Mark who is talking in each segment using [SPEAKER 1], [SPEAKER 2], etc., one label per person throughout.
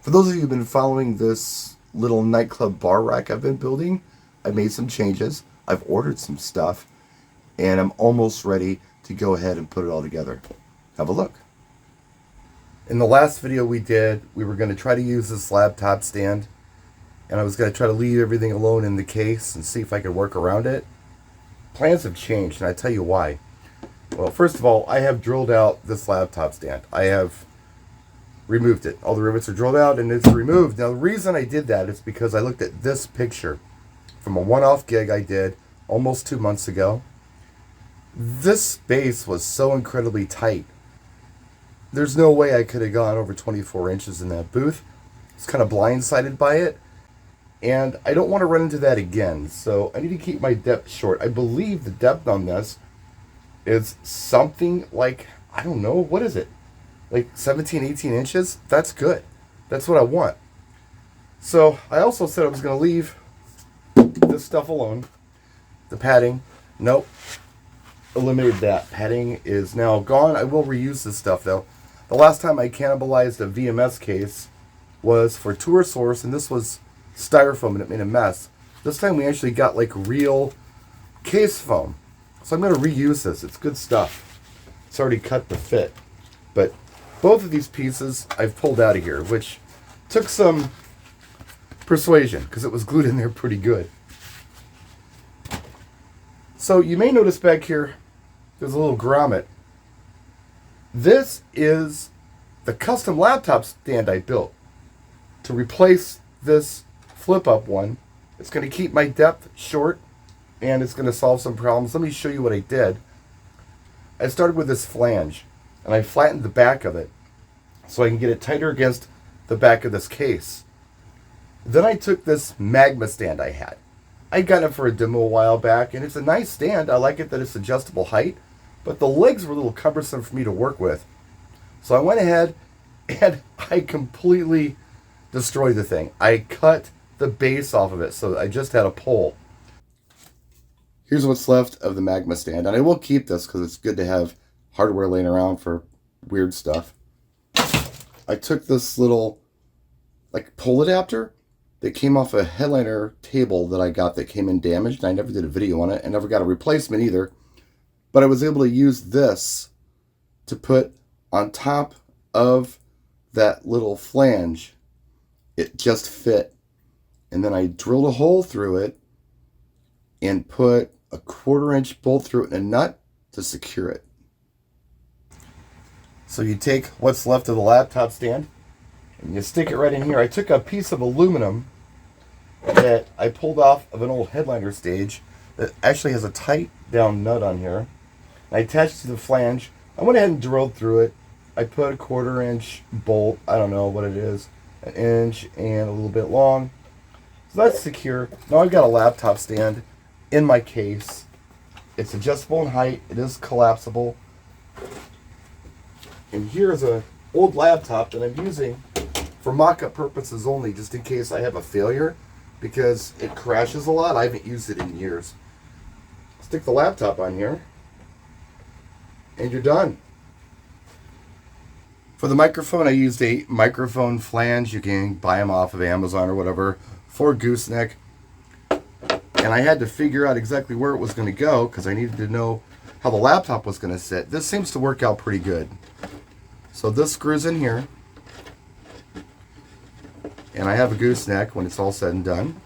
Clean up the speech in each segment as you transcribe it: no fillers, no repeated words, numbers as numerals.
[SPEAKER 1] For those of you who've been following this little nightclub bar rack I've been building, I've made some changes. I've ordered some stuff, and I'm almost ready to go ahead and put it all together. Have a look. In the last video we did, we were going to try to use this laptop stand, and I was going to try to leave everything alone in the case and see if I could work around it. Plans have changed, and I tell you why. Well, first of all, I have drilled out this laptop stand. I have removed it. All the rivets are drilled out and it's removed. Now the reason I did that is because I looked at this picture from a one-off gig I did almost 2 months ago. This space was so incredibly tight. There's no way I could have gone over 24 inches in that booth. I was kind of blindsided by it, and I don't want to run into that again, so I need to keep my depth short. I believe the depth on this is something like, I don't know, what is it? Like 17, 18 inches? That's good. That's what I want. So I also said I was going to leave this stuff alone. The padding, nope. Eliminated that. Padding is now gone. I will reuse this stuff though. The last time I cannibalized a VMS case was for Tour Source, and this was styrofoam and it made a mess. This time we actually got like real case foam. So I'm going to reuse this. It's good stuff. It's already cut to fit. But both of these pieces I've pulled out of here, which took some persuasion because it was glued in there pretty good. So you may notice back here, there's a little grommet. This is the custom laptop stand I built to replace this flip-up one. It's going to keep my depth short, and it's going to solve some problems. Let me show you what I did. I started with this flange, and I flattened the back of it so I can get it tighter against the back of this case. Then I took this magma stand I had. I got it for a demo a while back, and it's a nice stand. I like it that it's adjustable height, but the legs were a little cumbersome for me to work with. So I went ahead and I completely destroyed the thing. I cut the base off of it, so I just had a pole. Here's what's left of the magma stand, and I will keep this because it's good to have hardware laying around for weird stuff. I took this little like pole adapter that came off a headliner table that I got that came in damaged, and I never did a video on it. I never got a replacement either, but I was able to use this to put on top of that little flange. It just fit, and then I drilled a hole through it and put a 1/4 inch bolt through it and a nut to secure it. So you take what's left of the laptop stand and you stick it right in here. I took a piece of aluminum that I pulled off of an old headliner stage that actually has a tight down nut on here. I attached it to the flange. I went ahead and drilled through it. I put a 1/4 inch bolt, I don't know what it is, 1 inch and a little bit long. So that's secure. Now I've got a laptop stand in my case. It's adjustable in height. It is collapsible. And here's an old laptop that I'm using for mock-up purposes only, just in case I have a failure, because it crashes a lot. I haven't used it in years. Stick the laptop on here, and you're done. For the microphone, I used a microphone flange. You can buy them off of Amazon or whatever, for gooseneck. And I had to figure out exactly where it was going to go because I needed to know how the laptop was going to sit. This seems to work out pretty good. So this screws in here, and I have a gooseneck when it's all said and done.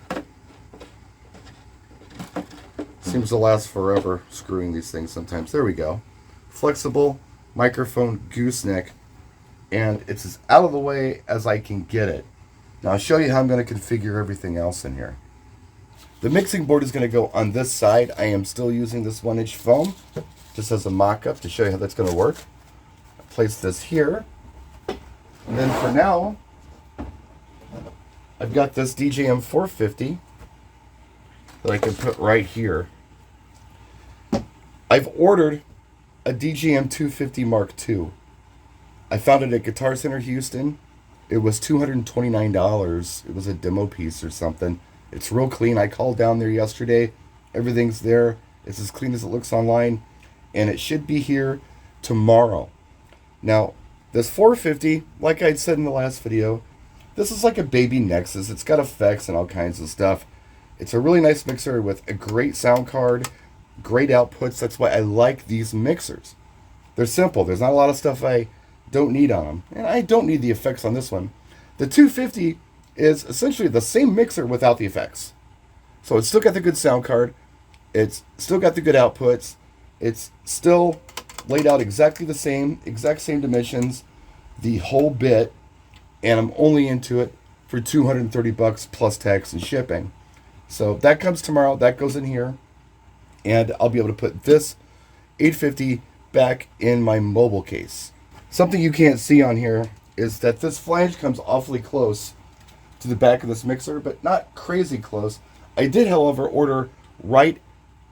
[SPEAKER 1] Seems to last forever screwing these things sometimes. There we go. Flexible microphone gooseneck, and it's as out of the way as I can get it. Now I'll show you how I'm going to configure everything else in here. The mixing board is going to go on this side. I am still using this 1 inch foam just as a mock-up to show you how that's going to work. Place this here, and then for now I've got this DJM 450 that I can put right here. I've ordered a DJM 250 Mark II. I found it at Guitar Center Houston. It was $229. It was a demo piece or something. It's real clean. I called down there yesterday. Everything's there. It's as clean as it looks online, and it should be here tomorrow. Now, this 450, like I said in the last video, This is like a baby Nexus. It's got effects and all kinds of stuff. It's a really nice mixer with a great sound card, great outputs. That's why I like these mixers. They're simple. There's not a lot of stuff I don't need on them. And I don't need the effects on this one. The 250 is essentially the same mixer without the effects. So it's still got the good sound card. It's still got the good outputs. It's still laid out exactly the same, exact same dimensions, the whole bit. And I'm only into it for $230 plus tax and shipping. So that comes tomorrow. That goes in here. And I'll be able to put this 850 back in my mobile case. Something you can't see on here is that this flange comes awfully close to the back of this mixer, but not crazy close. I did, however, order right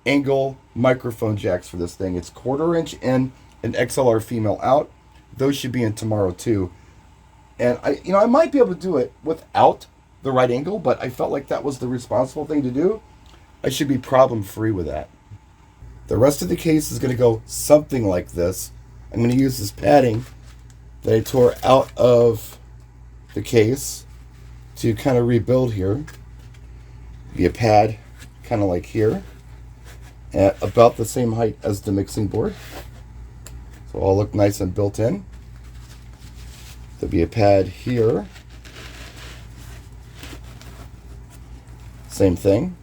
[SPEAKER 1] angle microphone jacks for this thing. It's 1/4 inch in and XLR female out. Those should be in tomorrow too. And I might be able to do it without the right angle, but I felt like that was the responsible thing to do. I should be problem free with that. The rest of the case is going to go something like this. I'm going to use this padding that I tore out of the case to kind of rebuild here. Be a pad kind of like here at about the same height as the mixing board. So all look nice and built in. There'll be a pad here. Same thing.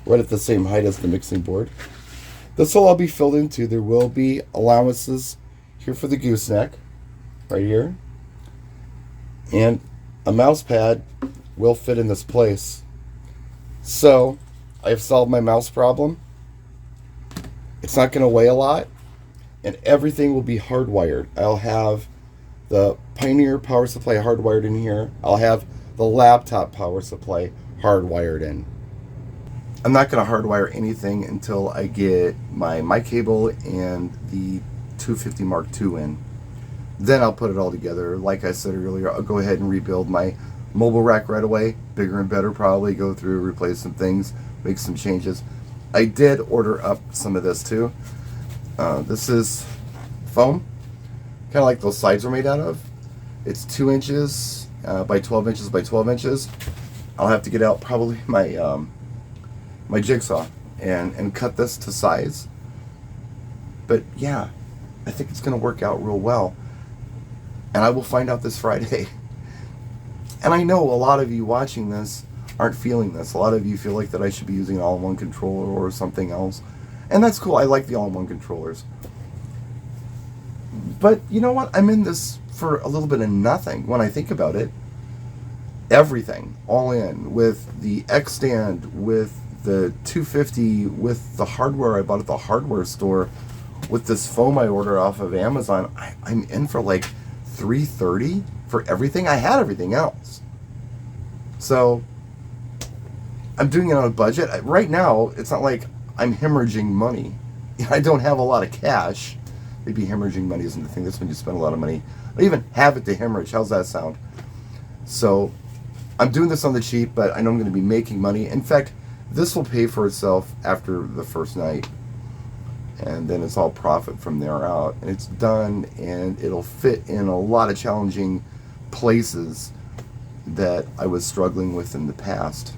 [SPEAKER 1] Right at the same height as the mixing board. This will all be filled into. There will be allowances here for the gooseneck, right here. And a mouse pad will fit in this place. So, I have solved my mouse problem. It's not going to weigh a lot. And everything will be hardwired. I'll have the Pioneer power supply hardwired in here. I'll have the laptop power supply hardwired in. I'm not going to hardwire anything until I get my cable and the 250 Mark II in. Then I'll put it all together. Like I said earlier, I'll go ahead and rebuild my mobile rack right away. Bigger and better probably. Go through, replace some things, make some changes. I did order up some of this too. This is foam. Kind of like those sides are made out of. It's 2 inches by 12 inches by 12 inches. I'll have to get out probably my jigsaw and cut this to size. But yeah, I think it's going to work out real well. And I will find out this Friday. And I know a lot of you watching this aren't feeling this. A lot of you feel like that I should be using an all-in-one controller or something else. And that's cool. I like the all-in-one controllers. But you know what? I'm in this for a little bit of nothing when I think about it. Everything, all in, with the X stand, with the 250, with the hardware I bought at the hardware store, with this foam I order off of Amazon. I'm in for like $330 for everything. I had everything else. So I'm doing it on a budget. Right now, it's not like I'm hemorrhaging money. I don't have a lot of cash. Maybe hemorrhaging money isn't the thing. That's when you spend a lot of money. I even have it to hemorrhage. How's that sound? So I'm doing this on the cheap, but I know I'm going to be making money. In fact, this will pay for itself after the first night. And then it's all profit from there out. And it's done, and it'll fit in a lot of challenging places that I was struggling with in the past.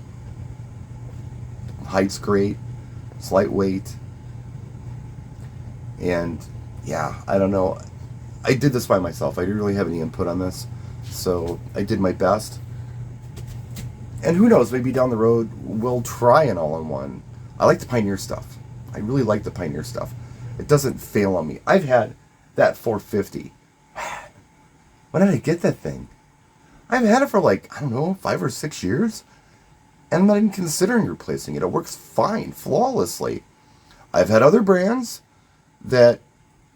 [SPEAKER 1] Height's great. It's lightweight. And yeah, I don't know. I did this by myself. I didn't really have any input on this. So I did my best. And who knows, maybe down the road we'll try an all-in-one. I like the Pioneer stuff. I really like the Pioneer stuff. It doesn't fail on me. I've had that 450. When did I get that thing? I've had it for like, I don't know, 5 or 6 years. And I'm not even considering replacing it. It works fine, flawlessly. I've had other brands that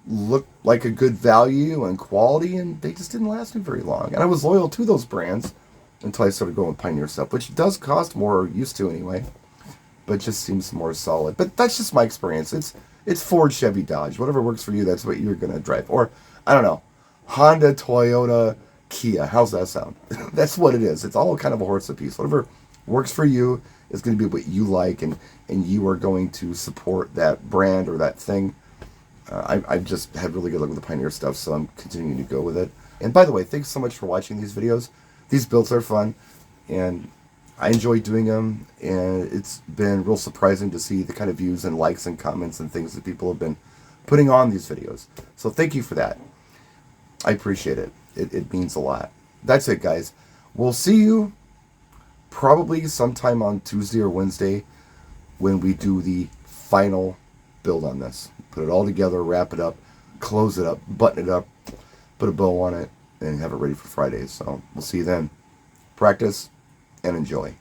[SPEAKER 1] look like a good value and quality, and they just didn't last me very long. And I was loyal to those brands until I started going with Pioneer stuff, which does cost more, or used to anyway, but just seems more solid. But that's just my experience. It's Ford, Chevy, Dodge. Whatever works for you, that's what you're going to drive. Or, I don't know, Honda, Toyota, Kia. How's that sound? That's what it is. It's all kind of a horse apiece. Whatever works for you is going to be what you like, and you are going to support that brand or that thing. I've just had really good luck with the Pioneer stuff, so I'm continuing to go with it. And by the way, thanks so much for watching these videos. These builds are fun, and I enjoy doing them, and it's been real surprising to see the kind of views and likes and comments and things that people have been putting on these videos. So thank you for that. I appreciate it. It means a lot. That's it, guys. We'll see you probably sometime on Tuesday or Wednesday when we do the final build on this. Put it all together, wrap it up, close it up, button it up, put a bow on it, and have it ready for Fridays. So we'll see you then. Practice and enjoy.